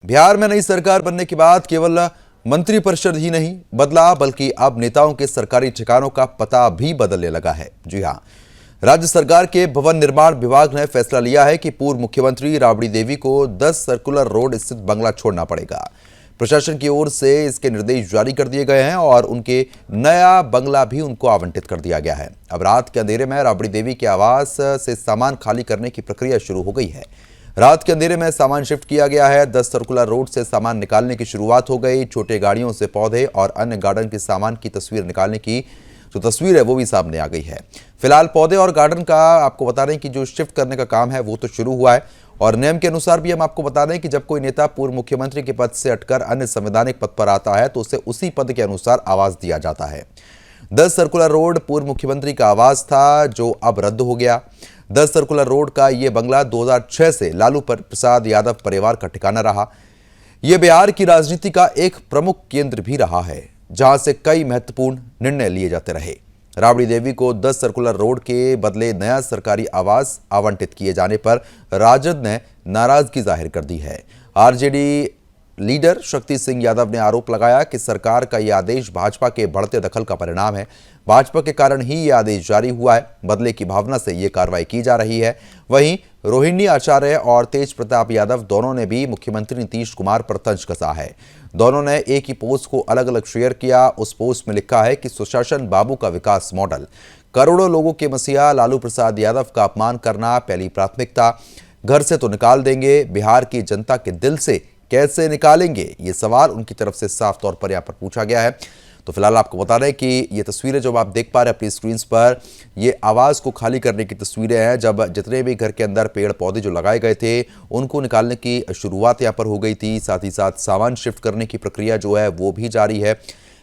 बिहार में नई सरकार बनने के बाद केवल मंत्रिपरिषद ही नहीं बदला, बल्कि अब नेताओं के सरकारी ठिकानों का पता भी बदलने लगा है। जी हां, राज्य सरकार के भवन निर्माण विभाग ने फैसला लिया है कि पूर्व मुख्यमंत्री राबड़ी देवी को 10 सर्कुलर रोड स्थित बंगला छोड़ना पड़ेगा। प्रशासन की ओर से इसके निर्देश जारी कर दिए गए हैं और उनके नया बंगला भी उनको आवंटित कर दिया गया है। अब रात के अंधेरे में राबड़ी देवी के आवास से सामान खाली करने की प्रक्रिया शुरू हो गई है। रात के अंधेरे में सामान शिफ्ट किया गया है। 10 सर्कुलर रोड से सामान निकालने की शुरुआत हो गई। छोटे गाड़ियों से पौधे और अन्य गार्डन के सामान की तस्वीर निकालने की जो तस्वीर है वो भी सामने आ गई है। फिलहाल पौधे और गार्डन का आपको बता दें कि जो शिफ्ट करने का काम है वो तो शुरू हुआ है और नियम के अनुसार भी हम आपको बता दें कि जब कोई नेता पूर्व मुख्यमंत्री के पद से हटकर अन्य संवैधानिक पद पर आता है तो उसे उसी पद के अनुसार आवास दिया जाता है। 10 सर्कुलर रोड पूर्व मुख्यमंत्री का आवास था जो अब रद्द हो गया। 10 सर्कुलर रोड का ये बंगला 2006 से लालू प्रसाद यादव परिवार का ठिकाना रहा। यह बिहार की राजनीति का एक प्रमुख केंद्र भी रहा है, जहां से कई महत्वपूर्ण निर्णय लिए जाते रहे। राबड़ी देवी को 10 सर्कुलर रोड के बदले नया सरकारी आवास आवंटित किए जाने पर राजद ने नाराजगी जाहिर कर दी है। आरजेडी लीडर शक्ति सिंह यादव ने आरोप लगाया कि सरकार का यह आदेश भाजपा के बढ़ते दखल का परिणाम है। भाजपा के कारण ही यह आदेश जारी हुआ है। बदले की भावना से यह कार्रवाई की जा रही है। वहीं रोहिणी आचार्य और तेज प्रताप यादव दोनों ने भी मुख्यमंत्री नीतीश कुमार पर तंज कसा है। दोनों ने एक ही पोस्ट को अलग अलग शेयर किया। उस पोस्ट में लिखा है कि सुशासन बाबू का विकास मॉडल, करोड़ों लोगों के मसीहा लालू प्रसाद यादव का अपमान करना पहली प्राथमिकता, घर से तो निकाल देंगे, बिहार की जनता के दिल से कैसे निकालेंगे, ये सवाल उनकी तरफ से साफ तौर पर यहां पर पूछा गया है। तो फिलहाल आपको बता रहे हैं कि ये तस्वीरें जो आप देख पा रहे हैं अपनी स्क्रीन पर, ये आवास को खाली करने की तस्वीरें हैं। जब जितने भी घर के अंदर पेड़ पौधे जो लगाए गए थे उनको निकालने की शुरुआत यहां पर हो गई थी। साथ ही साथ सामान शिफ्ट करने की प्रक्रिया जो है वो भी जारी है।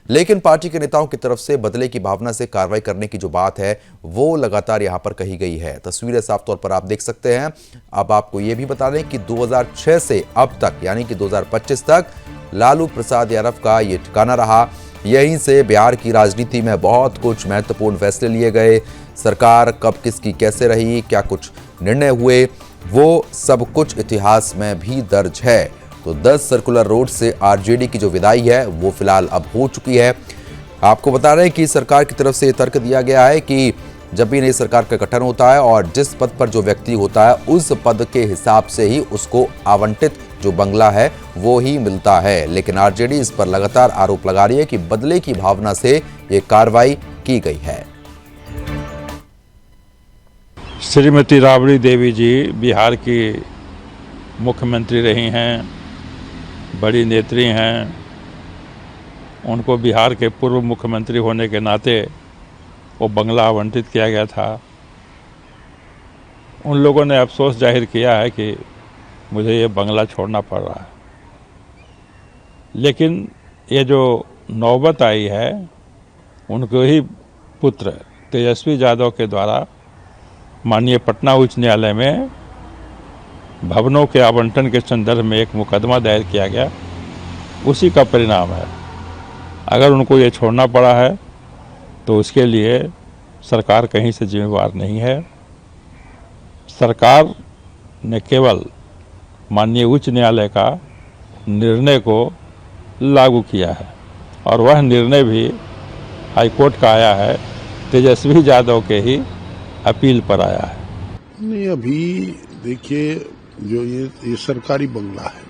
लेकिन पार्टी के नेताओं की तरफ से बदले की भावना से कार्रवाई करने की जो बात है वो लगातार यहां पर कही गई है। तस्वीरें साफ तौर पर आप देख सकते हैं। अब आपको ये भी बता दें कि 2006 से अब तक यानी कि 2025 तक लालू प्रसाद यादव का ये ठिकाना रहा। यहीं से बिहार की राजनीति में बहुत कुछ महत्वपूर्ण फैसले लिए गए। सरकार कब किसकी कैसे रही, क्या कुछ निर्णय हुए, वो सब कुछ इतिहास में भी दर्ज है। तो 10 सर्कुलर रोड से आरजेडी की जो विदाई है वो फिलहाल अब हो चुकी है। आपको बता रहे हैं कि सरकार की तरफ से तर्क दिया गया है कि जब भी नई सरकार का गठन होता है और जिस पद पर जो व्यक्ति होता है उस पद के हिसाब से ही उसको आवंटित जो बंगला है वो ही मिलता है। लेकिन आरजेडी इस पर लगातार आरोप लगा रही है कि बदले की भावना से ये कार्रवाई की गई है। श्रीमती राबड़ी देवी जी बिहार की मुख्यमंत्री रही हैं, बड़ी नेत्री हैं। उनको बिहार के पूर्व मुख्यमंत्री होने के नाते वो बंगला आवंटित किया गया था। उन लोगों ने अफसोस जाहिर किया है कि मुझे ये बंगला छोड़ना पड़ रहा है। लेकिन ये जो नौबत आई है उनके ही पुत्र तेजस्वी यादव के द्वारा माननीय पटना उच्च न्यायालय में भवनों के आवंटन के संदर्भ में एक मुकदमा दायर किया गया, उसी का परिणाम है। अगर उनको ये छोड़ना पड़ा है तो उसके लिए सरकार कहीं से जिम्मेवार नहीं है। सरकार ने केवल माननीय उच्च न्यायालय का निर्णय को लागू किया है और वह निर्णय भी हाईकोर्ट का आया है, तेजस्वी यादव के ही अपील पर आया है। नहीं, अभी देखिए जो ये सरकारी बंगला है,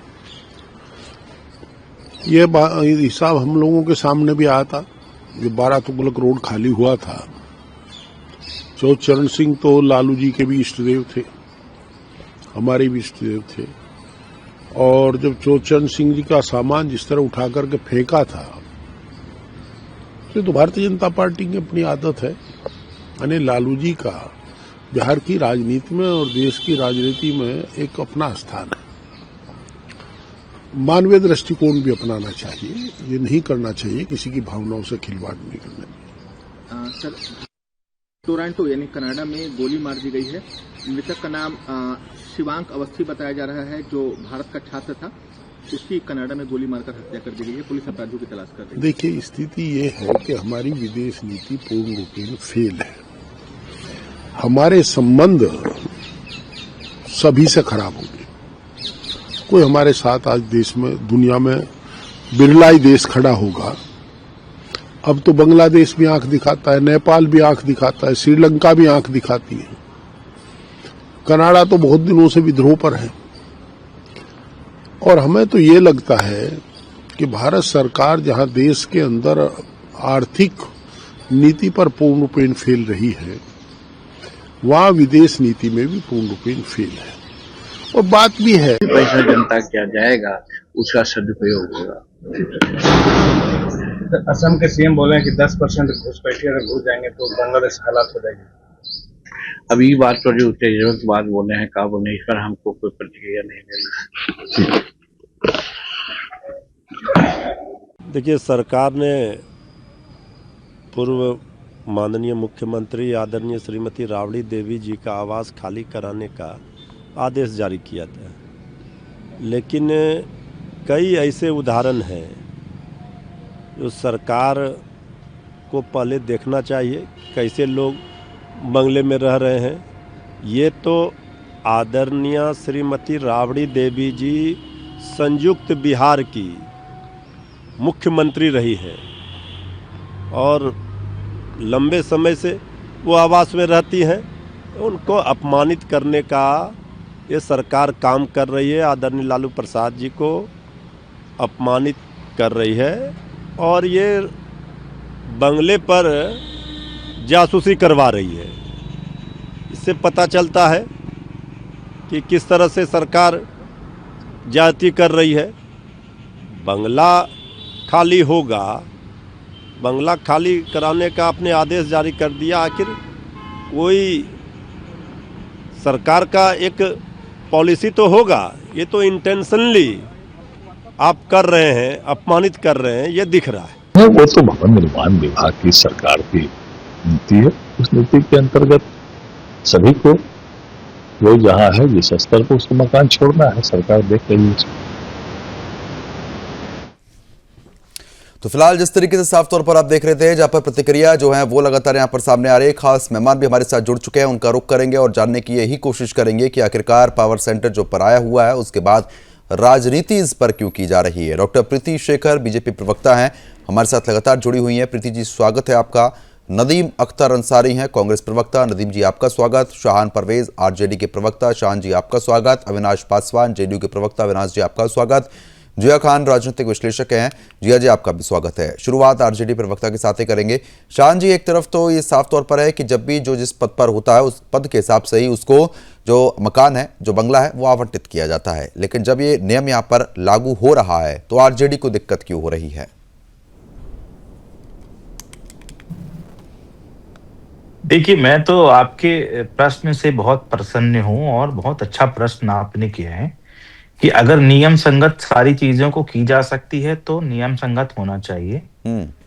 ये हिसाब हम लोगों के सामने भी आया था। जो 12 तुगलक रोड खाली हुआ था, चरण सिंह तो लालू जी के भी इष्टदेव थे, हमारे भी इष्टदेव थे। और जब चरण सिंह जी का सामान जिस तरह उठा करके फेंका था, तो भारतीय जनता पार्टी की अपनी आदत है। यानी लालू जी का बिहार की राजनीति में और देश की राजनीति में एक अपना स्थान है। मानवीय दृष्टिकोण भी अपनाना चाहिए, ये नहीं करना चाहिए, किसी की भावनाओं से खिलवाड़ नहीं करना चाहिए। सर, टोरंटो यानी कनाडा में गोली मार दी गई है। मृतक का नाम शिवांक अवस्थी बताया जा रहा है, जो भारत का छात्र था। उसकी कनाडा में गोली मारकर हत्या कर दी गई है। पुलिस अपराधियों की तलाश कर रही है। देखिए, स्थिति ये है कि हमारी विदेश नीति पूर्ण रूपेण फेल है। हमारे संबंध सभी से खराब हो गए कोई हमारे साथ आज देश में दुनिया में बिरला ही देश खड़ा होगा। अब तो बांग्लादेश भी आंख दिखाता है, नेपाल भी आंख दिखाता है, श्रीलंका भी आंख दिखाती है। कनाडा तो बहुत दिनों से विद्रोह पर है। और हमें तो ये लगता है कि भारत सरकार जहां देश के अंदर आर्थिक नीति पर पूर्ण रूपेण फेल रही है, वहां विदेश नीति में भी पूर्ण रूपेण फेल है। और बात भी है, पैसा जनता क्या जाएगा, उसका सदुपयोग होगा। असम के सीएम बोले हैं कि 10% घुसपैठिए अगर घुस जाएंगे तो बांग्लादेश हालात हो जाएगी। अब ये बात तो जो उत्तेजक बात बोले हैं का बोले, इस पर हमको कोई प्रतिक्रिया नहीं देना। देखिए, सरकार ने पूर्व माननीय मुख्यमंत्री आदरणीय श्रीमती राबड़ी देवी जी का आवास खाली कराने का आदेश जारी किया था, लेकिन कई ऐसे उदाहरण हैं जो सरकार को पहले देखना चाहिए कैसे लोग बंगले में रह रहे हैं। ये तो आदरणीय श्रीमती राबड़ी देवी जी संयुक्त बिहार की मुख्यमंत्री रही है और लंबे समय से वो आवास में रहती हैं। उनको अपमानित करने का ये सरकार काम कर रही है। आदरणीय लालू प्रसाद जी को अपमानित कर रही है और ये बंगले पर जासूसी करवा रही है। इससे पता चलता है कि किस तरह से सरकार जाति कर रही है। बंगला खाली होगा, बंगला खाली कराने का आपने आदेश जारी कर दिया। आखिर कोई सरकार का एक पॉलिसी तो होगा, ये तो इंटेंशनली आप कर रहे हैं, अपमानित कर रहे हैं, ये दिख रहा है। वो तो भवन निर्माण विभाग की सरकार की नीति है। उस नीति के अंतर्गत सभी को जो जहाँ है जिस स्तर पर उसको मकान छोड़ना है, सरकार देख रही है। तो फिलहाल जिस तरीके से साफ तौर पर आप देख रहे थे, जहां पर प्रतिक्रिया जो है वो लगातार यहां पर सामने आ रही है। खास मेहमान भी हमारे साथ जुड़ चुके हैं, उनका रुख करेंगे और जानने की यही कोशिश करेंगे कि आखिरकार पावर सेंटर जो पराया हुआ है उसके बाद राजनीति इस पर क्यों की जा रही है। डॉक्टर प्रीति शेखर बीजेपी प्रवक्ता हैं, हमारे साथ लगातार जुड़ी हुई हैं। प्रीति जी, स्वागत है आपका। नदीम अख्तर अंसारी हैं, कांग्रेस प्रवक्ता। नदीम जी, आपका स्वागत। शाहान परवेज, आरजेडी के प्रवक्ता। शाहान जी, आपका स्वागत। अविनाश पासवान, जेडीयू के प्रवक्ता। अविनाश जी, आपका स्वागत। जिया खान, राजनीतिक विश्लेषक हैं। जिया जी, आपका भी स्वागत है। शुरुआत आरजेडी प्रवक्ता के साथ ही करेंगे। शाहान जी, एक तरफ तो ये साफ तौर पर है कि जब भी जो जिस पद पर होता है उस पद के हिसाब से ही उसको जो मकान है, जो बंगला है, वो आवंटित किया जाता है, लेकिन जब ये नियम यहाँ पर लागू हो रहा है तो आरजेडी को दिक्कत क्यों हो रही है? देखिए, मैं तो आपके प्रश्न से बहुत प्रसन्न हूं और बहुत अच्छा प्रश्न आपने किया है कि अगर नियम संगत सारी चीजों को की जा सकती है तो नियम संगत होना चाहिए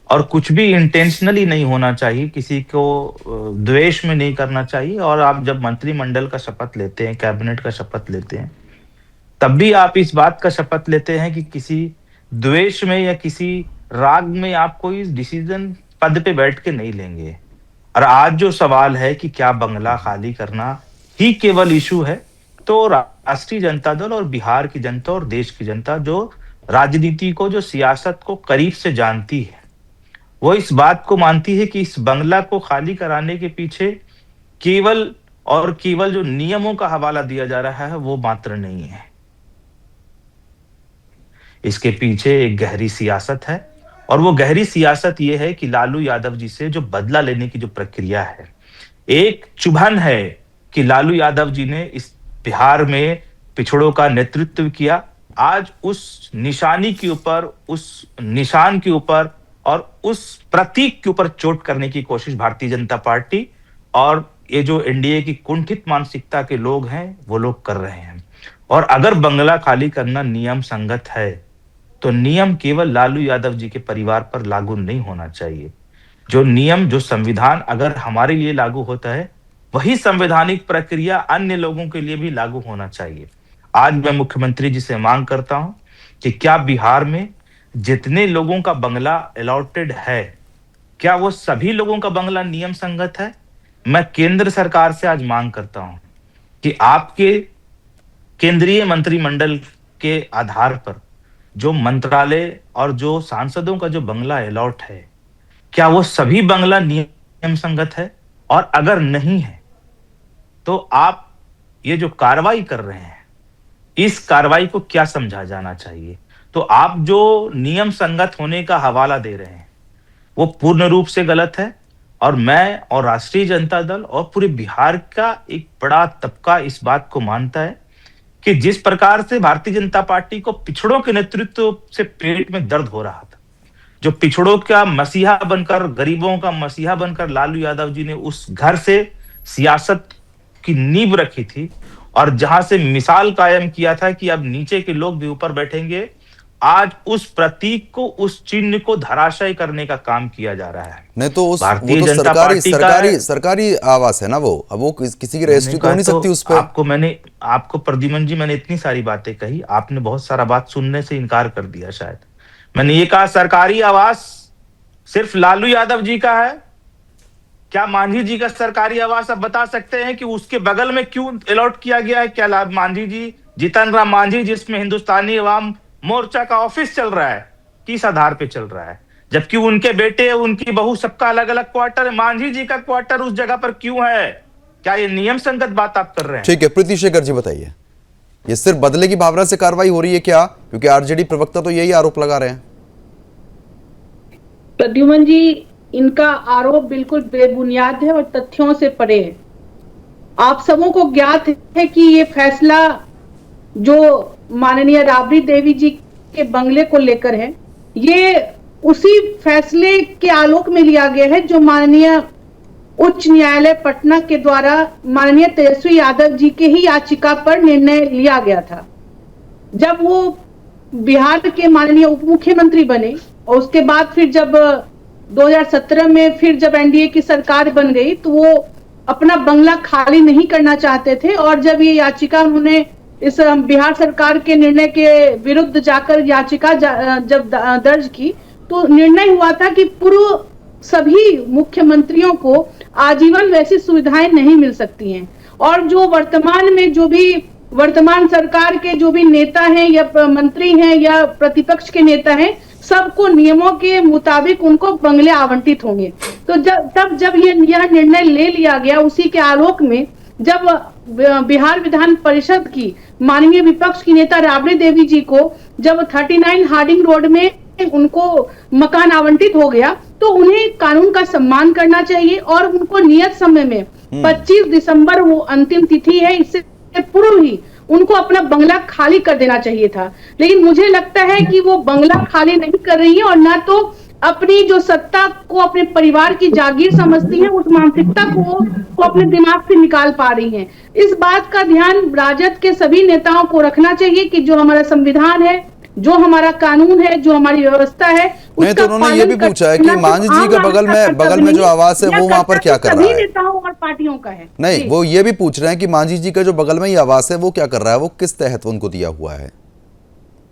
और कुछ भी इंटेंशनली नहीं होना चाहिए, किसी को द्वेष में नहीं करना चाहिए। और आप जब मंत्रिमंडल का शपथ लेते हैं, कैबिनेट का शपथ लेते हैं, तब भी आप इस बात का शपथ लेते हैं कि किसी द्वेष में या किसी राग में आप कोई डिसीजन पद पे बैठ के नहीं लेंगे। और आज जो सवाल है कि क्या बंगला खाली करना ही केवल इशू है, तो राष्ट्रीय जनता दल और बिहार की जनता और देश की जनता जो राजनीति को, जो सियासत को करीब से जानती है, वो इस बात को मानती है कि इस बंगला को खाली कराने के पीछे केवल और केवल जो नियमों का हवाला दिया जा रहा है वो मात्र नहीं है। इसके पीछे एक गहरी सियासत है और वो गहरी सियासत ये है कि लालू यादव जी से जो बदला लेने की जो प्रक्रिया है, एक चुभन है कि लालू यादव जी ने इस बिहार में पिछड़ों का नेतृत्व किया। आज उस निशानी के ऊपर, उस निशान के ऊपर और उस प्रतीक के ऊपर चोट करने की कोशिश भारतीय जनता पार्टी और ये जो एनडीए की कुंठित मानसिकता के लोग हैं वो लोग कर रहे हैं। और अगर बंगला खाली करना नियम संगत है तो नियम केवल लालू यादव जी के परिवार पर लागू नहीं होना चाहिए। जो नियम, जो संविधान अगर हमारे लिए लागू होता है, वही संवैधानिक प्रक्रिया अन्य लोगों के लिए भी लागू होना चाहिए। आज मैं मुख्यमंत्री जी से मांग करता हूं कि क्या बिहार में जितने लोगों का बंगला अलॉटेड है, क्या वो सभी लोगों का बंगला नियम संगत है? मैं केंद्र सरकार से आज मांग करता हूं कि आपके केंद्रीय मंत्रिमंडल के आधार पर जो मंत्रालय और जो सांसदों का जो बंगला अलॉट है, क्या वो सभी बंगला नियम संगत है? और अगर नहीं है तो आप ये जो कार्रवाई कर रहे हैं, इस कार्रवाई को क्या समझा जाना चाहिए? तो आप जो नियम संगत होने का हवाला दे रहे हैं वो पूर्ण रूप से गलत है। और मैं और राष्ट्रीय जनता दल और पूरे बिहार का एक बड़ा तबका इस बात को मानता है कि जिस प्रकार से भारतीय जनता पार्टी को पिछड़ों के नेतृत्व से पेट में दर्द हो रहा था, जो पिछड़ों का मसीहा बनकर, गरीबों का मसीहा बनकर लालू यादव जी ने उस घर से सियासत की नींव रखी थी और जहां से मिसाल कायम किया था कि अब नीचे के लोग भी ऊपर बैठेंगे, आज उस प्रतीक को, उस चिन्ह को धराशायी करने का काम किया जा रहा है। नहीं तो वो भारतीय तो जनता पार्टी सरकारी आवास है ना, वो अब वो किसी की रजिस्ट्री तो हो नहीं सकती उस पर। आपको प्रद्युमन जी, मैंने इतनी सारी बातें कही, आपने बहुत सारा बात सुनने से इनकार कर दिया। शायद मैंने ये कहा सरकारी आवास सिर्फ लालू यादव जी का है। क्या मांझी जी का सरकारी आवास आप बता सकते हैं कि उसके बगल में क्यों अलॉट किया गया है? क्या मांझी जी, जीतन राम मांझी, जिसमें हिंदुस्तानी अवाम मोर्चा का ऑफिस चल रहा है, किस आधार पे चल रहा है? जबकि उनके बेटे, उनकी बहू, सबका अलग अलग क्वार्टर है, मांझी जी का क्वार्टर उस जगह पर क्यों है? क्या ये नियम संगत बात आप कर रहे हैं? ठीक है, प्रीति शेखर जी बताइए, ये सिर्फ बदले की भावना से कार्रवाई हो रही है क्या? क्योंकि आरजेडी प्रवक्ता तो यही आरोप लगा रहे हैं। प्रद्युमन जी, इनका आरोप बिल्कुल बेबुनियाद है और तथ्यों से परे है। आप सबों को ज्ञात है कि ये फैसला जो माननीय राबड़ी देवी जी के बंगले को लेकर है, ये उसी फैसले के आलोक में लिया गया है जो माननीय उच्च न्यायालय पटना के द्वारा माननीय तेजस्वी यादव जी के ही याचिका पर निर्णय लिया गया था। जब वो बिहार के माननीय उप मुख्यमंत्री बने और उसके बाद फिर जब 2017 में फिर जब एनडीए की सरकार बन गई तो वो अपना बंगला खाली नहीं करना चाहते थे। और जब ये याचिका उन्होंने इस बिहार सरकार के निर्णय के विरुद्ध जाकर याचिका जब दर्ज की तो निर्णय हुआ था कि पूर्व सभी मुख्यमंत्रियों को आजीवन वैसी सुविधाएं नहीं मिल सकती हैं। और जो वर्तमान में जो भी वर्तमान सरकार के जो भी नेता हैं या मंत्री हैं या प्रतिपक्ष के नेता हैं, सबको नियमों के मुताबिक उनको बंगले आवंटित होंगे। तो जब यह निर्णय ले लिया गया, उसी के आलोक में जब बिहार विधान परिषद की माननीय विपक्ष की नेता राबड़ी देवी जी को जब 39 हार्डिंग रोड में उनको मकान आवंटित हो गया तो उन्हें कानून का सम्मान करना चाहिए और उनको नियत समय में 25 दिसंबर वो अंतिम तिथि है, इससे पूर्व ही उनको अपना बंगला खाली कर देना चाहिए था। लेकिन मुझे लगता है कि वो बंगला खाली नहीं कर रही है और ना तो अपनी जो सत्ता को अपने परिवार की जागीर समझती है, उस मानसिकता को अपने दिमाग से निकाल पा रही हैं। इस बात का ध्यान राजद के सभी नेताओं को रखना चाहिए कि जो हमारा संविधान है, जो हमारा कानून है, जो हमारी व्यवस्था है, नहीं तो उन्होंने ये भी पूछा है कि मांझी जी के बगल में जो आवास है वो वहां पर क्या कर रहा है? सभी नेताओं और पार्टियों का है। नहीं, वो ये भी पूछ रहे हैं कि मांझी जी का जो बगल में ही आवास है वो क्या कर रहा है, वो किस तहत उनको दिया हुआ है?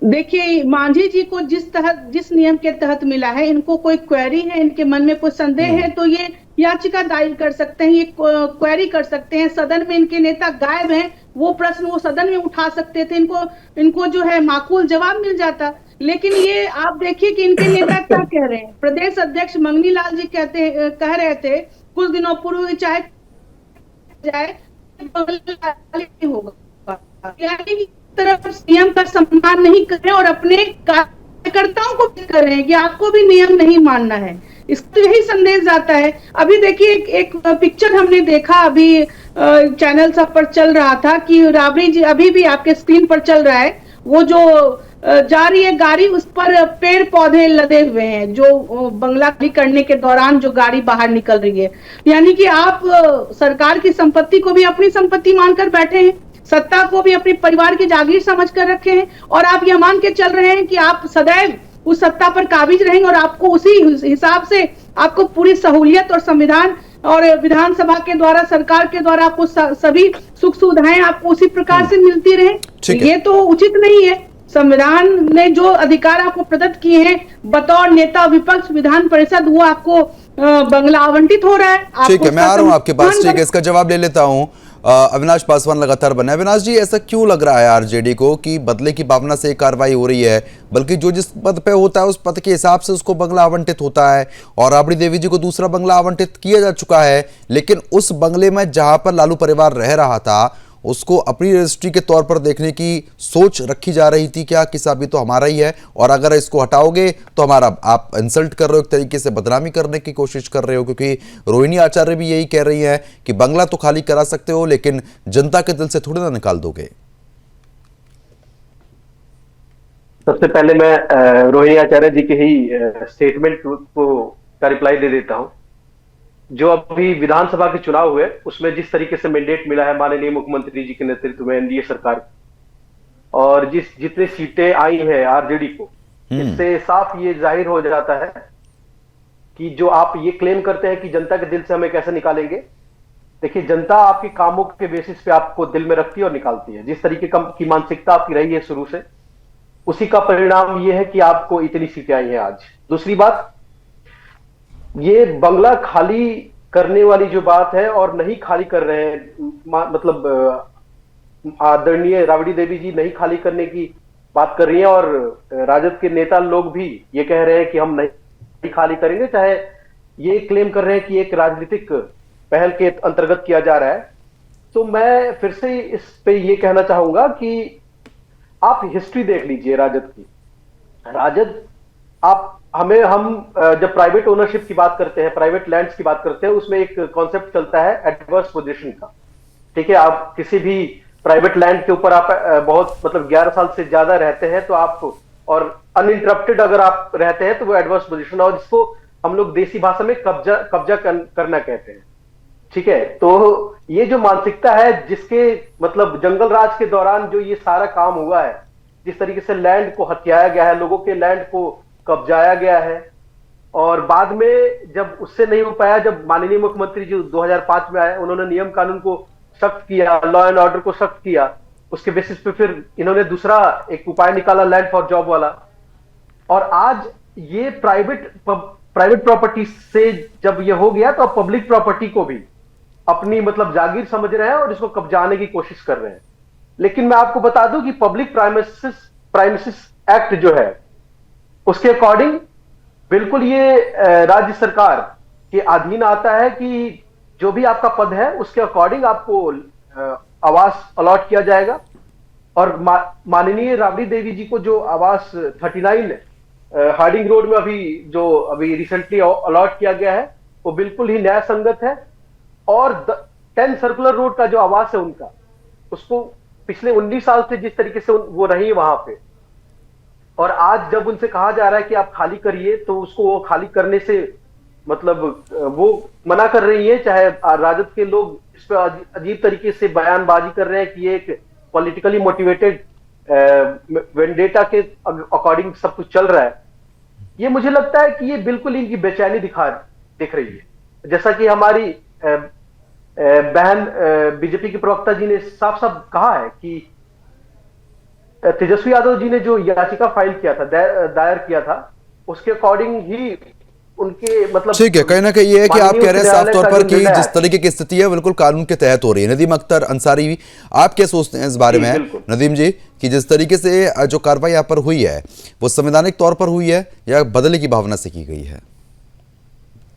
देखिए, मांझी जी को जिस नियम के तहत मिला है, इनको कोई क्वेरी है, इनके मन में कोई संदेह है तो ये याचिका दायर कर सकते हैं, ये क्वेरी कर सकते हैं। सदन में इनके नेता गायब हैं, वो प्रश्न वो सदन में उठा सकते थे, इनको जो है माकूल जवाब मिल जाता। लेकिन ये आप देखिए कि इनके नेता क्या कह रहे हैं। प्रदेश अध्यक्ष मंगनी लाल जी कह रहे थे कुछ दिनों पूर्व, चाहे होगा, यानी तरफ नियम का सम्मान नहीं कर रहे और अपने कार्यकर्ताओं को भी कर रहे हैं कि आपको भी नियम नहीं मानना है। इसको यही संदेश जाता है। अभी देखिए एक पिक्चर हमने देखा, अभी चैनल सब पर चल रहा था कि राबड़ी जी, अभी भी आपके स्क्रीन पर चल रहा है, वो जो जा रही है गाड़ी, उस पर पेड़ पौधे लदे हुए हैं, जो बंगला खाली करने के दौरान जो गाड़ी बाहर निकल रही है। यानी कि आप सरकार की संपत्ति को भी अपनी संपत्ति मानकर बैठे हैं, सत्ता को भी अपने परिवार की जागीर समझ कर रखे हैं और आप यह मान के चल रहे हैं कि आप सदैव उस सत्ता पर काबिज रहेंगे और आपको उसी हिसाब से आपको पूरी सहूलियत और संविधान और विधानसभा के द्वारा, सरकार के द्वारा आपको सभी सुख सुविधाएं आपको उसी प्रकार से मिलती रहे। ये तो उचित नहीं है। संविधान ने जो अधिकार आपको प्रदत्त किए हैं बतौर नेता विपक्ष विधान परिषद, वो आपको बंगला आवंटित हो रहा है। ठीक है, मैं आ रहा हूँ आपके पास। ठीक है, इसका जवाब ले लेता हूँ। अविनाश पासवान लगातार बने। अविनाश जी, ऐसा क्यों लग रहा है आरजेडी को कि बदले की भावना से कार्रवाई हो रही है, बल्कि जो जिस पद पे होता है उस पद के हिसाब से उसको बंगला आवंटित होता है, और राबड़ी देवी जी को दूसरा बंगला आवंटित किया जा चुका है, लेकिन उस बंगले में जहां पर लालू परिवार रह रहा था उसको अपनी रजिस्ट्री के तौर पर देखने की सोच रखी जा रही थी क्या, कि साहब ये तो हमारा ही है और अगर इसको हटाओगे तो हमारा, आप इंसल्ट कर रहे हो, एक तरीके से बदनामी करने की कोशिश कर रहे हो, क्योंकि रोहिणी आचार्य भी यही कह रही हैं कि बंगला तो खाली करा सकते हो लेकिन जनता के दिल से थोड़ी ना निकाल दोगे। सबसे पहले मैं रोहिणी आचार्य जी के ही स्टेटमेंट को का रिप्लाई दे देता हूं। जो अभी विधानसभा के चुनाव हुए उसमें जिस तरीके से मैंडेट मिला है माननीय मुख्यमंत्री जी के नेतृत्व में एनडीए सरकार, और जितनी सीटें आई हैं आरजेडी को, इससे साफ ये जाहिर हो जाता है कि जो आप ये क्लेम करते हैं कि जनता के दिल से हमें कैसे निकालेंगे, देखिए जनता आपके कामों के बेसिस पे आपको दिल में रखती है और निकालती है। जिस तरीके की मानसिकता आपकी रही है शुरू से, उसी का परिणाम ये है कि आपको इतनी सीटें आई हैं आज। दूसरी बात, ये बंगला खाली करने वाली जो बात है और नहीं खाली कर रहे हैं, मतलब आदरणीय राबड़ी देवी जी नहीं खाली करने की बात कर रही हैं और राजद के नेता लोग भी ये कह रहे हैं कि हम नहीं खाली करेंगे, चाहे ये क्लेम कर रहे हैं कि एक राजनीतिक पहल के अंतर्गत किया जा रहा है। तो मैं फिर से इस पे ये कहना चाहूंगा कि आप हिस्ट्री देख लीजिए राजद की। राजद हम जब प्राइवेट ओनरशिप की बात करते हैं, प्राइवेट लैंड्स की बात करते हैं, उसमें एक कॉन्सेप्ट चलता है एडवर्स पोजीशन का। ठीक है, आप किसी भी प्राइवेट लैंड के ऊपर आप बहुत मतलब 11 साल से ज्यादा रहते हैं तो आप, और अनइंटरप्टेड अगर आप रहते हैं तो वो एडवर्स पोजीशन, और जिसको हम लोग देसी भाषा में कब्जा करना कहते हैं। ठीक है, तो ये जो मानसिकता है, जिसके मतलब जंगल राज के दौरान जो ये सारा काम हुआ है, जिस तरीके से लैंड को हथियाया गया है, लोगों के लैंड को कब्जाया गया है, और बाद में जब उससे नहीं हो पाया, जब माननीय मुख्यमंत्री जी 2005 में आए, उन्होंने नियम कानून को सख्त किया, लॉ एंड ऑर्डर को सख्त किया, उसके बेसिस पे फिर इन्होंने दूसरा एक उपाय निकाला लैंड फॉर जॉब वाला। और आज ये प्राइवेट प्रॉपर्टी से जब ये हो गया तो अब पब्लिक प्रॉपर्टी को भी अपनी मतलब जागीर समझ रहे हैं और इसको कब्जाने की कोशिश कर रहे हैं। लेकिन मैं आपको बता दूं कि पब्लिक प्राइमेसिस एक्ट जो है उसके अकॉर्डिंग बिल्कुल ये राज्य सरकार के अधीन आता है कि जो भी आपका पद है उसके अकॉर्डिंग आपको आवास अलॉट किया जाएगा। और माननीय राबड़ी देवी जी को जो आवास 39 हार्डिंग रोड में अभी रिसेंटली अलॉट किया गया है वो बिल्कुल ही न्याय संगत है। और 10 सर्कुलर रोड का जो आवास है उनका, उसको पिछले 19 साल से जिस तरीके से वो रही वहां पे, और आज जब उनसे कहा जा रहा है कि आप खाली करिए तो उसको वो खाली करने से मतलब वो मना कर रही है। चाहे राजद के लोग इस पर अजीब तरीके से बयानबाजी कर रहे हैं कि ये एक पॉलिटिकली मोटिवेटेड वेंडेटा के अकॉर्डिंग सब कुछ चल रहा है। ये मुझे लगता है कि ये बिल्कुल इनकी बेचैनी दिख रही है। जैसा कि हमारी बहन बीजेपी के प्रवक्ता जी ने साफ साफ कहा है कि तेजस्वी यादव जी ने जो याचिका फाइल किया था, दायर किया था, उसके अकॉर्डिंग ही उनके मतलब ठीक है, कहीं ना कहीं ये है कि आप कह रहे हैं साफ तौर पर कि जिस तरीके की स्थिति है बिल्कुल कानून के तहत हो रही है। नदीम अख्तर अंसारी, आप क्या सोचते हैं इस बारे में नदीम जी, कि जिस तरीके से जो कार्रवाई यहाँ पर हुई है वो संवैधानिक तौर पर हुई है या बदले की भावना से की गई है?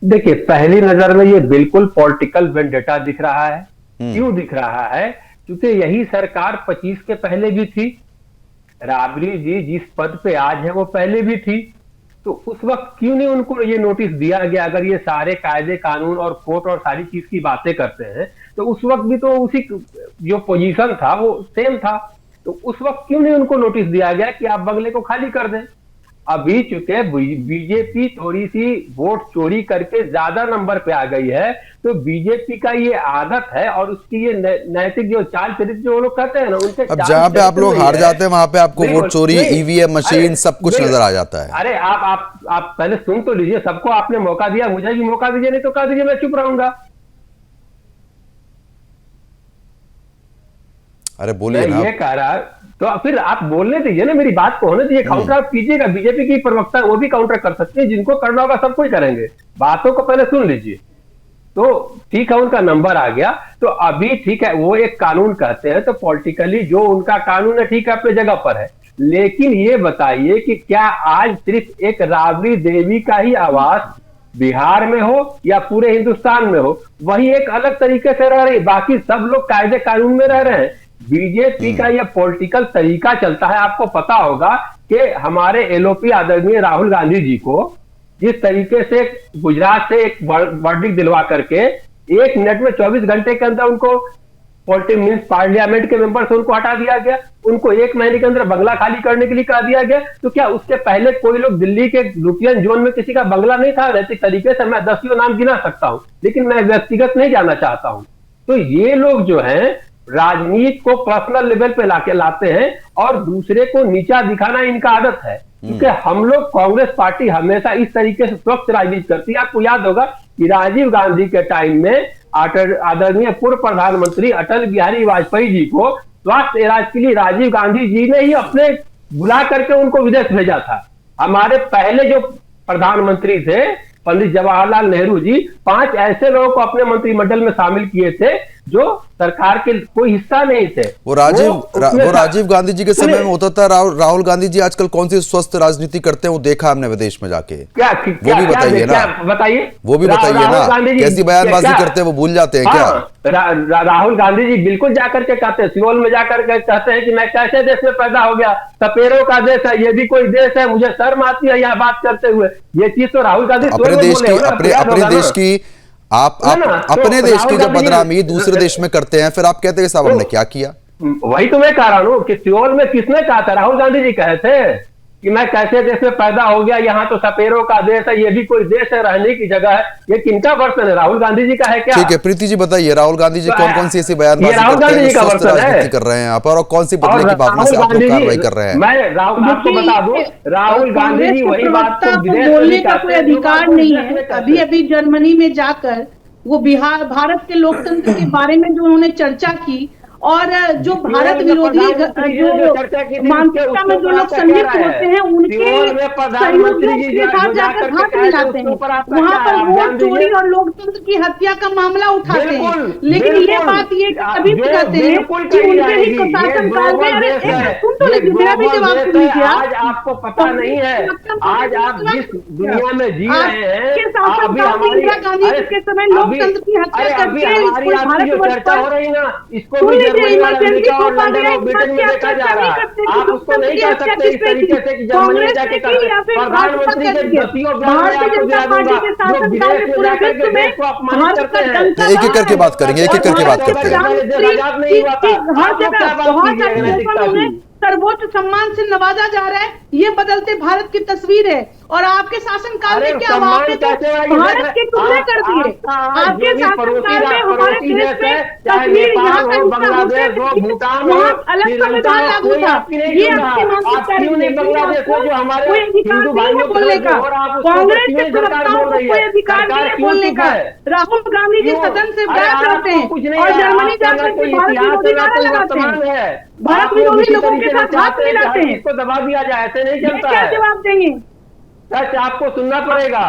देखिए, पहली नजर में ये बिल्कुल पॉलिटिकल वेंडेटा दिख रहा है। क्यों दिख रहा है? क्योंकि यही सरकार 25 के पहले भी थी, राबड़ी जी जिस पद पे आज है वो पहले भी थी, तो उस वक्त क्यों नहीं उनको ये नोटिस दिया गया? अगर ये सारे कायदे कानून और कोर्ट और सारी चीज की बातें करते हैं तो उस वक्त भी तो उसी जो पोजीशन था वो सेम था, तो उस वक्त क्यों नहीं उनको नोटिस दिया गया कि आप बंगले को खाली कर दें? अभी चूंकि बीजेपी थोड़ी सी वोट चोरी करके ज्यादा नंबर पे आ गई है, तो बीजेपी का ये आदत है और उसकी ये नैतिक जो चाल चरित्र जो लोग कहते हैं ना, उनके अब जहाँ पे आप लोग हार जाते हैं वहां पे आपको वोट चोरी, ईवीएम मशीन सब कुछ नजर आ जाता है। अरे आप पहले सुन तो लीजिए, सबको आपने मौका दिया, मुझे भी मौका दीजिए, नहीं तो कह दीजिए मैं चुप रहूंगा। अरे बोलिए ना। ये कह रहा तो फिर आप बोलने दीजिए ना, मेरी बात को होने दीजिए। काउंटर आप कीजिएगा, बीजेपी की प्रवक्ता वो भी काउंटर कर सकते हैं, जिनको करना होगा सब कोई करेंगे। बातों को पहले सुन लीजिए। तो ठीक है, उनका नंबर आ गया, तो अभी ठीक है, वो एक कानून कहते हैं, तो पॉलिटिकली जो उनका कानून है ठीक है, अपने जगह पर है। लेकिन ये बताइए कि क्या आज सिर्फ एक राबड़ी देवी का ही आवाज बिहार में हो या पूरे हिंदुस्तान में हो, वही एक अलग तरीके से रह रही, बाकी सब लोग कायदे कानून में रह रहे हैं। बीजेपी का यह पॉलिटिकल तरीका चलता है। आपको पता होगा कि हमारे एलओपी आदरणीय राहुल गांधी जी को जिस तरीके से गुजरात से एक वर्डिक्ट दिलवा करके 1 मिनट में 24 घंटे के अंदर उनको पार्लियामेंट के मेंबर से उनको हटा दिया गया, उनको 1 महीने के अंदर बंगला खाली करने के लिए कहा दिया गया। तो क्या उसके पहले कोई लोग दिल्ली के लुटियन जोन में किसी का बंगला नहीं था? नैतिक तरीके से मैं 10 नाम गिना सकता हूं, लेकिन मैं व्यक्तिगत नहीं जाना चाहता हूं। तो ये लोग जो हैं राजनीति को पर्सनल लेवल पे लाते हैं और दूसरे को नीचा दिखाना इनका आदत है। क्योंकि हम लोग कांग्रेस पार्टी हमेशा इस तरीके से स्वच्छ राजनीति करती है। आपको याद होगा कि राजीव गांधी के टाइम में आदरणीय पूर्व प्रधानमंत्री अटल बिहारी वाजपेयी जी को स्वास्थ्य इलाज के लिए राजीव गांधी जी ने ही अपने बुला करके उनको विदेश भेजा था। हमारे पहले जो प्रधानमंत्री थे पंडित जवाहरलाल नेहरू जी 5 ऐसे लोगों को अपने मंत्रिमंडल में शामिल किए थे जो सरकार के कोई हिस्सा नहीं थे। वो राजीव गांधी जी के समय में होता था। राहुल गांधी जी आजकल कौन सी स्वस्थ राजनीति करते हैं वो देखा हमने विदेश में जाके। वो भी बताइए ना, वो भी बताइए ना, कैसी बयानबाजी करते हैं, वो भूल जाते हैं क्या? राहुल गांधी जी बिल्कुल जाकर के कहते हैं, सियोल में जाकर के कहते हैं कि मैं कैसे देश में पैदा हो गया, सपेरों का देश है, ये भी कोई देश है, मुझे शर्म आती है यहाँ बात करते हुए। ये चीज तो राहुल गांधी अपने देश की जब बदनामी दूसरे देश में करते हैं, फिर आप कहते हैं साहब हमने क्या किया? वही तो मैं कह रहा हूं कि सियोल में किसने कहा था? राहुल गांधी जी कहे थे कि मैं कैसे देश में पैदा हो गया, यहाँ तो सपेरों का देश है, ये भी कोई देश है, रहने की जगह है। ये किनका वर्षन है? राहुल गांधी जी का है क्या? ठीक है प्रीति जी बताइए, राहुल गांधी जी कौन कौन सी ऐसी बयानबाजी करते हैं, स्वस्थ राजनीति कर रहे हैं यहाँ पर, और कौन सी बदले की भावना से आप लोग कार्रवाई कर रहे हैं? मैं आपको बता दूं, राहुल गांधी जी वही बात को बोलने का कोई अधिकार नहीं है। अभी अभी जर्मनी में जाकर वो भारत के लोकतंत्र के बारे में जो उन्होंने चर्चा की, और जो भारत विरोधी जो मानसिकता में जो लोग संलिप्त होते हैं उनके सहयोगियों के साथ जाकर हाथ मिलाते हैं, वहां पर वोट चोरी और लोकतंत्र की हत्या का मामला उठाते हैं। लेकिन ये बात ये कभी भी कहते हैं कि उनके ही शासनकाल में, अरे सुन तो लीजिए, मेरा भी जवाब सुन लीजिए। आज आपको पता नहीं है, आज आप जिस दुनिया में जी रहे हैं, शासनकाल में इंदिरा गांधी जी के समय लोकतंत्र की हत्या करके भारत चर्चा हो रही है ना, इसको इमरजेंसी को ब्रिटेन में देखा जा रहा है। आप उसको नहीं कह सकते इस तरीके से कि जर्मनी में जाके प्रधानमंत्री के दसियों भारतीय जनता पार्टी के शासनकाल में पूरे विश्व में अपमानित करते हैं। एक एक करके बात करेंगे, एक एक करके बात करते हैं। हर जगह बहुत सारे देशों में सर्वोच्च सम्मान से नवाजा जा रहा है। ये बदलते भारत की तस्वीर है। और आपके शासनकाल में क्या हुआ? आपने तो भारत के टुकड़े कर दिए। आपके शासनकाल में हमारे देश में कश्मीर, यहाँ का वहाँ अलग संविधान लागू था। ये आपकी मानसिकता कोई अधिकार नहीं है बोलने का। कांग्रेस के प्रवक्ताओं को कोई अधिकार नहीं है बोलने का। राहुल गांधी जी सदन से गायब रहते हैं और जर्मनी जाकर के भारत विरोधी नारे लगाते हैं, भारत विरोधी लोगों के साथ हाथ मिलाते हैं। इसको दबा दिया जाए, ऐसे नहीं चलता है। क्या जवाब देंगे? सच आपको सुनना पड़ेगा।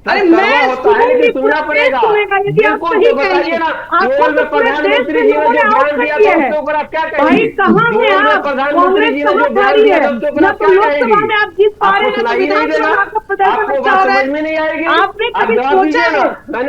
अरे मैं सुनना पड़ेगा। बिल्कुल जो बताइए ना, प्रधानमंत्री जी ने जो बयान दिया था उसके ऊपर आप क्या कहेंगे? प्रधानमंत्री जी ने जो बयान दिया था उसके ऊपर आप क्या कहेंगे? आपको सुनाई नहीं देगा, आपको बात समझ में नहीं आएगी। आपने कभी सोचा है,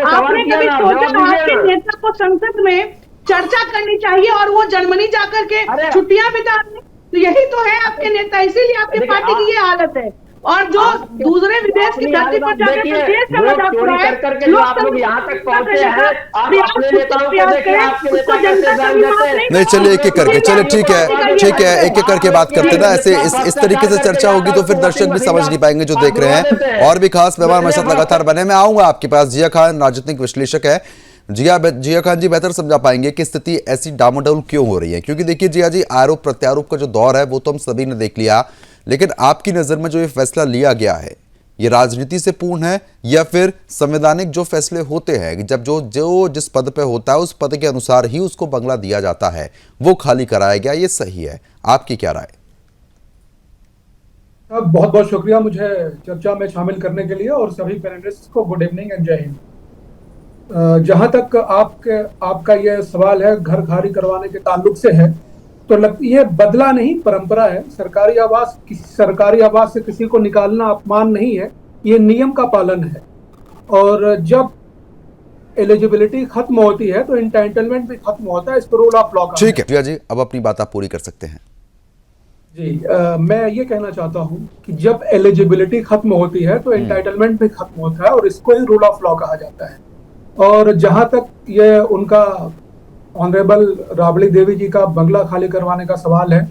आपने कभी सोचा आपके नेता को संसद में चर्चा करनी चाहिए और वो जर्मनी जाकर के छुट्टियां बिता रहे? तो यही तो है आपके नेता, इसीलिए आपकी पार्टी की ये हालत है। और जो दूसरे विदेश की धरती पर जाकर देश का मजाक उड़ा है, आप लोग यहाँ तक पहुंचे हैं, आप अपने नेताओं को देखिए, आपके नेता कैसे बयान देते हैं। नहीं चलिए एक एक करके, चलिए ठीक है एक एक करके बात करते ना। ऐसे इस तरीके से चर्चा होगी तो फिर दर्शक भी समझ नहीं पाएंगे जो देख रहे हैं। और भी खास मेहमान हमारे साथ लगातार बने। मैं आऊंगा आपके पास। जिया खान राजनीतिक विश्लेषक है। जिया खान जी बेहतर समझा पाएंगे कि स्थिति ऐसी डामाडोल क्यों हो रही है, क्योंकि देखिए जिया जी, आरोप प्रत्यारोप का जो दौर है वो तो हम सभी ने देख लिया, लेकिन आपकी नजर में जो ये फैसला लिया गया है ये राजनीति से पूर्ण है या फिर संवैधानिक जो फैसले होते हैं जब जो जिस पद पे होता है उस पद के अनुसार ही उसको बंगला दिया जाता है वो खाली कराया गया, ये सही है? आपकी क्या राय? बहुत बहुत शुक्रिया मुझे चर्चा में शामिल करने के लिए, और सभी पैनलिस्ट्स को गुड इवनिंग एंड जय हिंद। जहां तक आपका यह सवाल है घर खाली करवाने के ताल्लुक से है, तो ये बदला नहीं परंपरा है। सरकारी आवास से किसी को निकालना अपमान नहीं है, ये नियम का पालन है। और जब एलिजिबिलिटी खत्म होती है तो इंटाइटलमेंट भी खत्म होता है। इस पर रूल ऑफ लॉ का ठीक है प्रिया जी, अब अपनी बात आप पूरी कर सकते हैं। जी, मैं ये कहना चाहता हूं कि जब एलिजिबिलिटी खत्म होती है तो एंटाइटलमेंट भी खत्म होता है और इसको ही रूल ऑफ लॉ कहा जाता है। और जहां तक ये उनका ऑनरेबल राबड़ी देवी जी का बंगला खाली करवाने का सवाल है,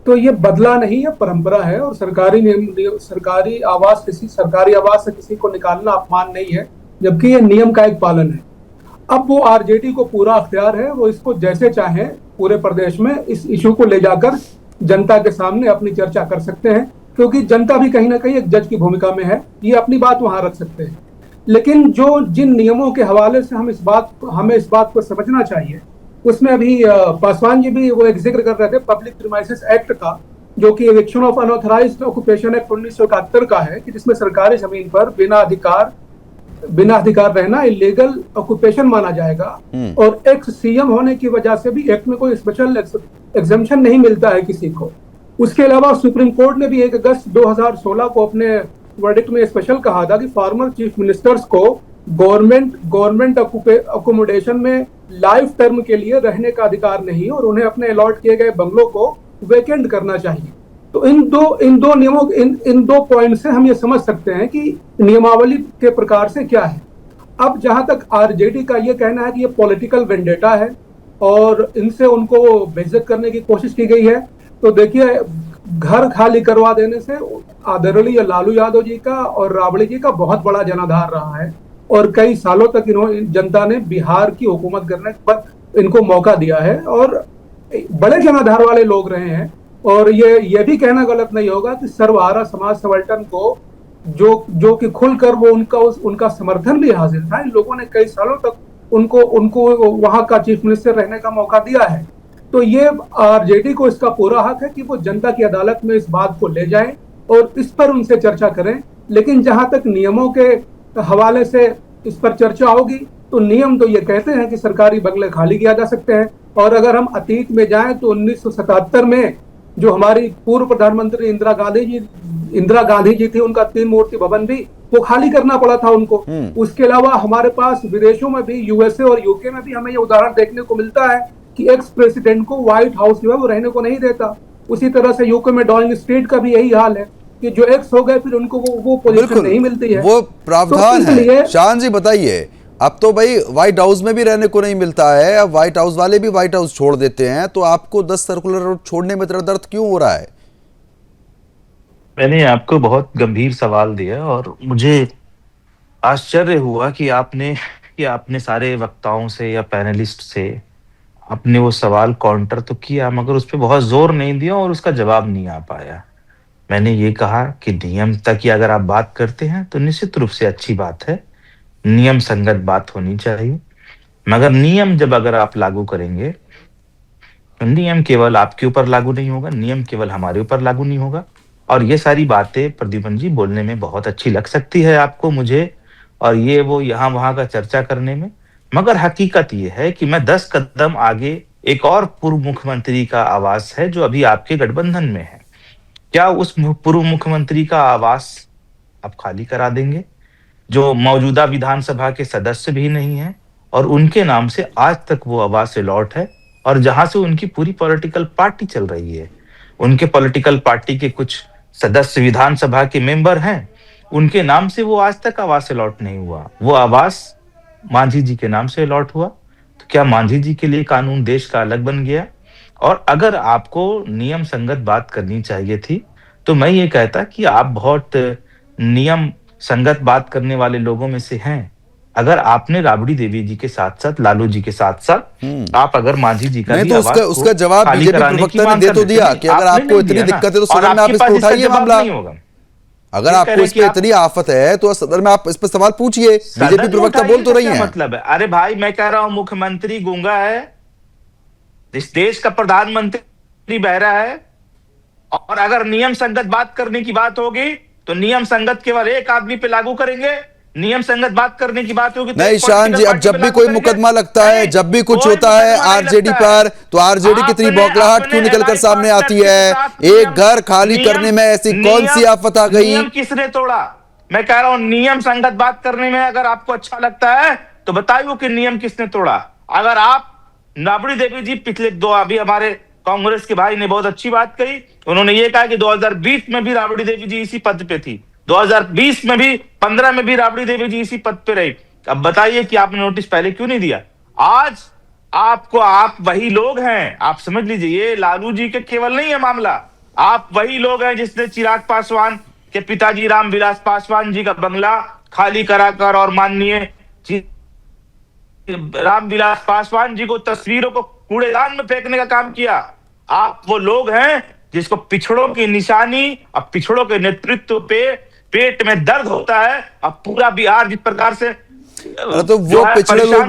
तो ये बदला नहीं है, परंपरा है। और सरकारी आवास से किसी को निकालना अपमान नहीं है, जबकि ये नियम का एक पालन है। अब वो आरजेडी को पूरा अख्तियार है, वो इसको जैसे चाहे पूरे प्रदेश में इस इशू को ले जाकर जनता के सामने अपनी चर्चा कर सकते हैं, क्योंकि जनता भी कहीं ना कहीं एक जज की भूमिका में है, ये अपनी बात वहां रख सकते हैं। लेकिन जिन नियमों के हवाले से हमें इस बात को समझना चाहिए, उसमें अभी पासवान जी भी वो एक जिक्र कर रहे थे पब्लिक प्रीमाइसेस एक्ट का, जो कि eviction of unauthorised occupation act 1971 का है, कि जिसमें सरकारी जमीन पर बिना अधिकार रहना इलीगल ऑक्यूपेशन माना जाएगा। और एक्स सीएम होने की वजह से भी एक्ट में कोई स्पेशल एग्जेम्पशन नहीं मिलता है किसी को। उसके अलावा सुप्रीम कोर्ट ने भी 1 अगस्त 2016 को अपने वर्डिक्ट में स्पेशल कहा था कि फॉर्मर चीफ मिनिस्टर्स को गवर्नमेंट अकोमोडेशन में लाइफ टर्म के लिए रहने का अधिकार नहीं, और उन्हें अपने अलॉट किए गए बंगलों को वेकेंट करना चाहिए। तो इन दो पॉइंट से हम ये समझ सकते हैं कि नियमावली के प्रकार से क्या है। अब जहां तक आरजेडी का ये कहना है कि ये पॉलिटिकल वेंडेटा है और इनसे उनको बेइज्जत करने की कोशिश की गई है, तो देखिए घर खाली करवा देने से आदरणीय लालू यादव जी का और राबड़ी जी का बहुत बड़ा जनाधार रहा है, और कई सालों तक जनता ने बिहार की हुकूमत करने पर इनको मौका दिया है, और बड़े जनाधार वाले लोग रहे हैं। और ये भी कहना गलत नहीं होगा कि सर्वहारा समाज सबाल्टर्न को जो कि खुलकर वो उनका समर्थन भी हासिल था। इन लोगों ने कई सालों तक उनको वहां का चीफ मिनिस्टर रहने का मौका दिया है। तो ये आरजेडी को इसका पूरा हक है कि वो जनता की अदालत में इस बात को ले जाएं और इस पर उनसे चर्चा करें। लेकिन जहां तक नियमों के हवाले से इस पर चर्चा होगी, तो नियम तो ये कहते हैं कि सरकारी बंगले खाली किया जा सकते हैं। और अगर हम अतीत में जाएं तो 1977 में जो हमारी पूर्व प्रधानमंत्री इंदिरा गांधी जी थी, उनका 3 मूर्ति भवन भी वो खाली करना पड़ा था उनको। उसके अलावा हमारे पास विदेशों में भी, यूएसए और यूके में भी हमें ये उदाहरण देखने को मिलता है कि एक्स प्रेसिडेंट को व्हाइट हाउस जो है वो रहने को नहीं देता। उसी तरह से यूके में डाउनिंग स्ट्रीट का भी यही हाल है कि जो एक्स हो गए फिर उनको वो पोजीशन नहीं मिलती है, वो प्रावधान तो है। शान जी बताइए, अब तो भाई व्हाइट हाउस में भी रहने को नहीं मिलता है, अब व्हाइट हाउस वाले भी व्हाइट हाउस छोड़ देते हैं, तो आपको 10 सर्कुलर रोड छोड़ने में इतना दर्द क्यों हो रहा है? मैंने आपको बहुत गंभीर सवाल दिया और मुझे आश्चर्य हुआ कि आपने सारे वक्ताओं से या पैनलिस्ट से आपने वो सवाल काउंटर तो किया, मगर उस पर बहुत जोर नहीं दिया और उसका जवाब नहीं आ पाया। मैंने ये कहा कि नियम तक की अगर आप बात करते हैं तो निश्चित रूप से अच्छी बात है, नियम संगत बात होनी चाहिए, मगर नियम जब अगर आप लागू करेंगे तो नियम केवल आपके ऊपर लागू नहीं होगा, नियम केवल हमारे ऊपर लागू नहीं होगा। और ये सारी बातें प्रद्युमन जी बोलने में बहुत अच्छी लग सकती है आपको, मुझे, और ये वो यहाँ वहां का चर्चा करने में, मगर हकीकत ये है कि मैं 10 कदम आगे एक और पूर्व मुख्यमंत्री का आवास है जो अभी आपके गठबंधन में है। क्या उस पूर्व मुख्यमंत्री का आवास आप खाली करा देंगे जो मौजूदा विधानसभा के सदस्य भी नहीं है और उनके नाम से आज तक वो आवास अलॉट है, और जहां से उनकी पूरी पॉलिटिकल पार्टी चल रही है, उनके पॉलिटिकल पार्टी के कुछ सदस्य विधानसभा के मेंबर हैं, उनके नाम से वो आज तक आवास अलॉट नहीं हुआ। वो आवास मांझी जी के नाम से अलॉट हुआ, तो क्या मांझी जी के लिए कानून देश का अलग बन गया? और अगर आपको नियम संगत बात करनी चाहिए थी तो मैं ये कहता कि आप बहुत नियम संगत बात करने वाले लोगों में से हैं। अगर आपने राबड़ी देवी जी के साथ साथ, लालू जी के साथ साथ आप अगर मांझी जी का भी तो उसका जवाब बीजेपी प्रवक्ता ने दे तो दिया कि अगर आपको इतनी दिक्कत है तो सदन में आप इस पर उठाइए मामला। अगर आपको इस पे इतनी आफत है तो सदन में आप इस पर सवाल पूछिए, बीजेपी प्रवक्ता बोल तो रही है। मतलब है, अरे भाई मैं कह रहा हूं मुख्यमंत्री गूंगा है, इस देश का प्रधानमंत्री बहरा है, और अगर नियम संगत बात करने की बात होगी तो नियम संगत केवल एक आदमी पे लागू करेंगे नियम संगत बात करने की बात होगी। नहीं शान जी, अब जब भी कोई मुकदमा लगता है, जब भी कुछ होता है आरजेडी पर, तो आरजेडी कितनी बौखलाहट क्यों निकलकर सामने आती है? एक घर खाली करने में ऐसी कौन सी आफत आ गई? नियम किसने तोड़ा? मैं कह रहा हूं नियम संगत बात करने में अगर आपको अच्छा लगता है तो बताइए कि नियम किसने तोड़ा। अगर आप राबड़ी देवी जी पिछले दो, अभी हमारे कांग्रेस के भाई ने बहुत अच्छी बात कही, उन्होंने ये कहा कि 2020 में भी राबड़ी देवी जी इसी पद पे थी, 2020 में भी, 15 में भी राबड़ी देवी जी इसी पद पे रही। अब बताइए कि आपने नोटिस पहले क्यों नहीं दिया? आज आपको, आप वही लोग हैं, आप समझ लीजिए ये लालू जी के केवल नहीं है मामला, आप वही लोग हैं जिसने चिराग पासवान के पिताजी रामविलास पासवान जी का बंगला खाली कराकर और माननीय रामविलास पासवान जी को तस्वीरों को कूड़ेदान में फेंकने का काम किया। आप वो लोग हैं जिसको पिछड़ों की निशानी और पिछड़ों के नेतृत्व पे पेट में दर्द होता है। अब पूरा बिहार जिस प्रकार से, तो वो पिछड़े लोग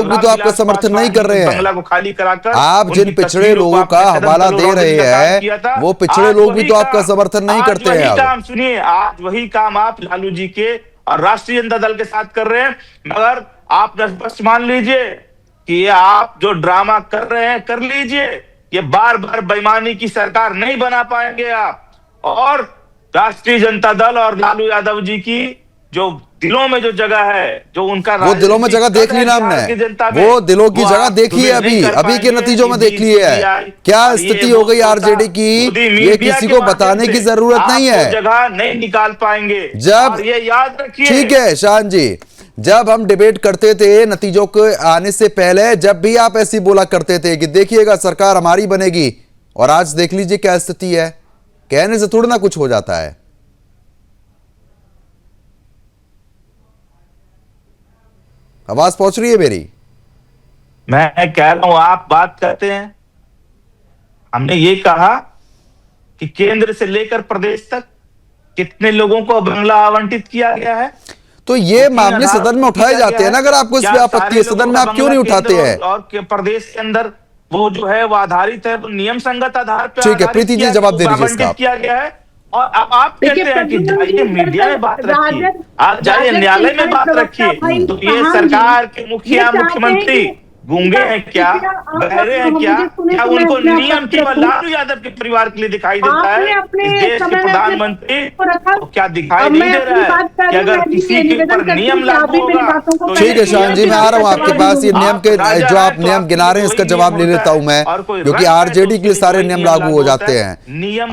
भी तो आपका समर्थन नहीं कर रहे हैं। बंगला को खाली कराकर आप जिन पिछड़े लोगों का हवाला दे रहे हैं, वो पिछड़े लोग भी तो आपका समर्थन नहीं करते हैं। काम सुनिए, आज वही काम आप लालू जी के और राष्ट्रीय जनता दल के साथ कर रहे हैं। मगर आप स्पष्ट मान लीजिए कि ये आप जो ड्रामा कर रहे हैं कर लीजिए, ये बार बार बेईमानी की सरकार नहीं बना पाएंगे आप। और राष्ट्रीय जनता दल और लालू यादव जी की जो दिलों में जो जगह है, जो उनका वो दिलों में जगह देख ली ना हमने, वो दिलों की जगह देखी है, अभी के नतीजों में देख ली है। क्या स्थिति हो गई आरजेडी की, ये किसी को बताने की जरूरत नहीं है। जगह नहीं निकाल पाएंगे जब, ये याद रखिए। ठीक है शान जी, जब हम डिबेट करते थे नतीजों के आने से पहले, जब भी आप ऐसी बोला करते थे कि देखिएगा सरकार हमारी बनेगी, और आज देख लीजिए क्या स्थिति है। कहने से थोड़ा ना कुछ हो जाता है। आवाज पहुंच रही है मेरी? मैं कह रहा हूं आप बात करते हैं, हमने ये कहा कि केंद्र से लेकर प्रदेश तक कितने लोगों को बंगला आवंटित किया गया है। तो ये मामले सदन में उठाए जाते हैं ना, अगर आपको इसमें आपत्ति है, सदन में आप क्यों नहीं उठाते हैं? और प्रदेश के अंदर वो जो है वो आधारित है, नियम संगत आधार पर। ठीक है, प्रीति जी जवाब दे दीजिए इसका। किया गया है। और अब आप कहते हैं कि जाइए मीडिया में बात रखिए, आप जाइए न्यायालय में बात रखिए। तो ये सरकार के मुखिया मुख्यमंत्री गूंगे हैं क्या, बहरे हैं क्या? क्या उनको नियम केवल लालू यादव के परिवार के लिए दिखाई देता है? इस देश के प्रधानमंत्री को क्या दिखाई नहीं दे रहा है कि अगर किसी के ऊपर नियम लागू होगा तो? ठीक है शान जी, मैं आ रहा हूं आपके पास। ये नियम के जो आप नियम गिना रहे हैं इसका जवाब ले लेता हूं मैं, क्योंकि आरजेडी के लिए सारे नियम लागू हो जाते हैं।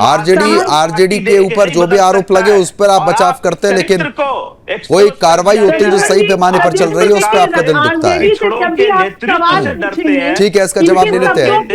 आरजेडी के ऊपर जो भी आरोप लगे उस पर आप बचाव करते हैं, लेकिन कोई कार्रवाई होती है जो सही पैमाने पर चल रही है, उस पर आपका दिल दुखता है। ठीक है, इसका जवाब ले लेते हैं।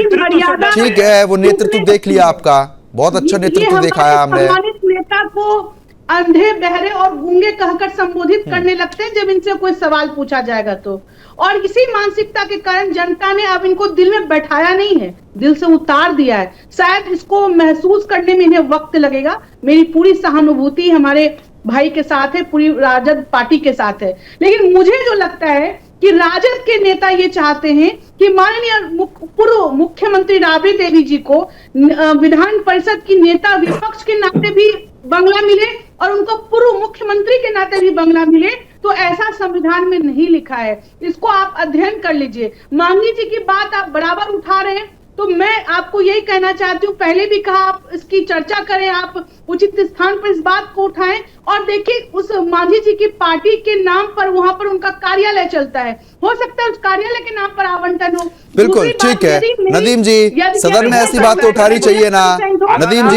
ठीक है, वो नेतृत्व देख लिया आपका, बहुत अच्छा नेतृत्व दिखाया हमने। नेता को अंधे, बहरे और गूंगे कहकर संबोधित करने लगते हैं जब इनसे कोई सवाल पूछा जाएगा तो। और इसी मानसिकता के कारण जनता ने अब इनको दिल में बैठाया नहीं है, दिल से उतार दिया है। शायद इसको महसूस करने में इन्हें वक्त लगेगा। मेरी पूरी सहानुभूति हमारे भाई के साथ है, पूरी राजद पार्टी के साथ है। लेकिन मुझे जो लगता है कि राजद के नेता ये चाहते हैं कि माननीय पूर्व मुख्यमंत्री राबड़ी देवी जी को विधान परिषद की नेता विपक्ष के नाते भी बंगला मिले और उनको पूर्व मुख्यमंत्री के नाते भी बंगला मिले। तो ऐसा संविधान में नहीं लिखा है, इसको आप अध्ययन कर लीजिए। मांगी जी की बात आप बराबर उठा रहे हैं, तो मैं आपको यही कहना चाहती हूँ, पहले भी कहा आप इसकी चर्चा करें, आप उचित स्थान पर इस बात को उठाएं। और देखिए उस मांझी जी की पार्टी के नाम पर वहां पर उनका कार्यालय चलता है, हो सकता है उस कार्यालय के नाम पर आवंटन हो। बिल्कुल ठीक है नदीम जी, सदन में ऐसी बातें उठानी चाहिए ना। नदीम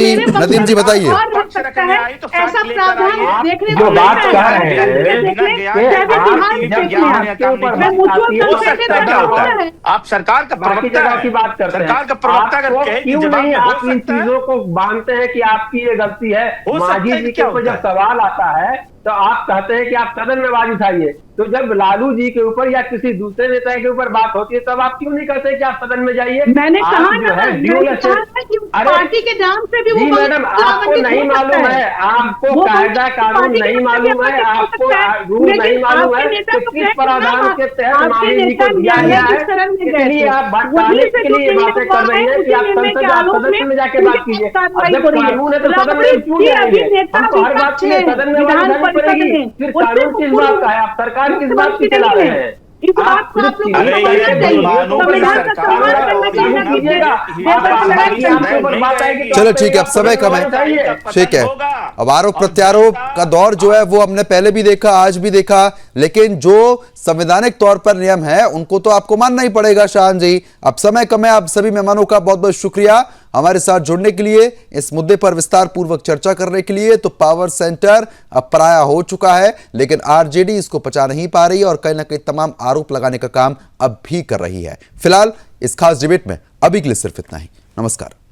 जी बताइए। ऐसा प्रावधान देखने को आप सरकार का प्रवक्ता की बात करते हैं, सरकार का प्रवक्ता क्यों नहीं आप इन चीजों को मानते हैं कि आपकी ये गलती है? मांझी जी के ऊपर जब सवाल आता है तो आप कहते हैं कि आप सदन में आवाज उठाइए। तो जब लालू जी के ऊपर या किसी दूसरे नेता के ऊपर बात होती है तब आप क्यों नहीं कहते कि आप सदन में जाइए? मैंने कहा ना कि पार्टी के नाम से भी वो मैडम आपको नहीं मालूम है, आपको कायदा कानून नहीं मालूम है, आपको रूल नहीं मालूम है कि किस प्रावधान के तहत मानी जी को दिया गया है, इसलिए आप बताने के लिए बातें कर रहे हैं कि आप सदन में जाके बात कीजिए। जब कानून है तो सदन में क्यों जाएंगे? हम तो हर बात के लिए सदन में आवाज उठानी पड़ेगी। फिर कानून किस बात का है? आप सरकार किस बात की चला रहे हैं? इस बात को आप लोगों को संविधान का सम्मान करना चाहिए। चलो ठीक है, अब समय कम है, ठीक है। अब आरोप प्रत्यारोप का दौर जो है वो हमने पहले भी देखा, आज भी देखा, लेकिन जो संवैधानिक तौर पर नियम है उनको तो आपको मानना ही पड़ेगा। शाहन जी, अब समय कम है। आप सभी मेहमानों का बहुत बहुत शुक्रिया हमारे साथ जुड़ने के लिए, इस मुद्दे पर विस्तार पूर्वक चर्चा करने के लिए। तो पावर सेंटर अब पराया हो चुका है, लेकिन आरजेडी इसको पचा नहीं पा रही और कहीं ना कहीं तमाम आरोप लगाने का काम अब भी कर रही है। फिलहाल इस खास डिबेट में अभी के लिए सिर्फ इतना ही। नमस्कार।